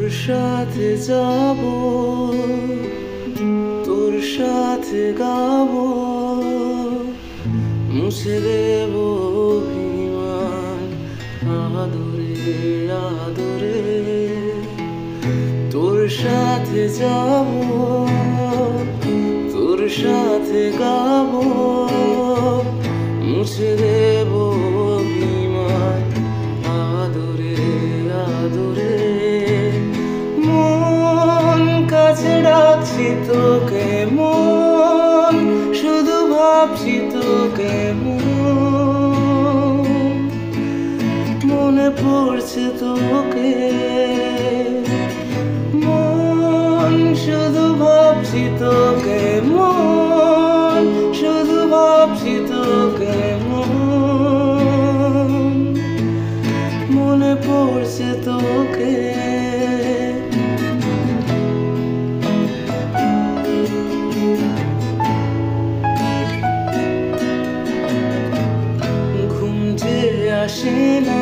সাথে যাব, তোর সাথে গাবো, মুছে দেব অভিমান আদরে আদরে। তোর সাথে যাব, তোর সাথে গাবো, মুছে দেব অভিমান আদরে আদরে। মন কাছে ডাকছি তোকে, মন শুধু ভাবছি তোকে, মনে পড়ছে তোকে, মন শুধু ভাবছি তোকে, মন শুধু ভাবছি তোকে, মনে পড়ছে তোকে। ঘুম যে আসে না,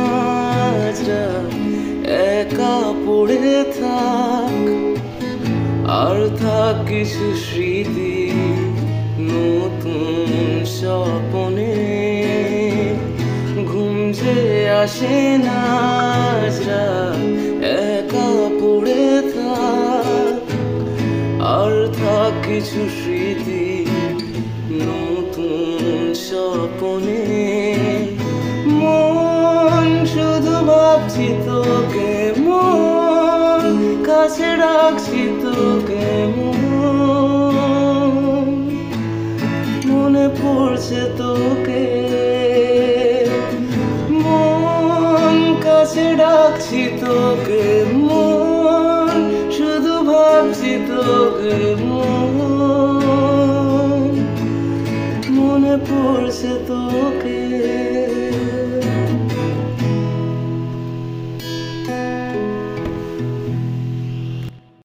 একা পড়ে থাক, আর থাক কিছু স্মৃতি নতুন স্বপ্নে। ঘুম যে আসে না, একা পড়ে থাক, আর থাক কিছু স্মৃতি নতুন স্বপ্নে। মন শুধু ভাবছি তোকে, মন কাছে রাখছি তোকে, মনে পড়ছে তোকে, মন কাছে ডাকছি তোকে, মন শুধু ভাবছি তোকে, মনে পড়ছে তোকে।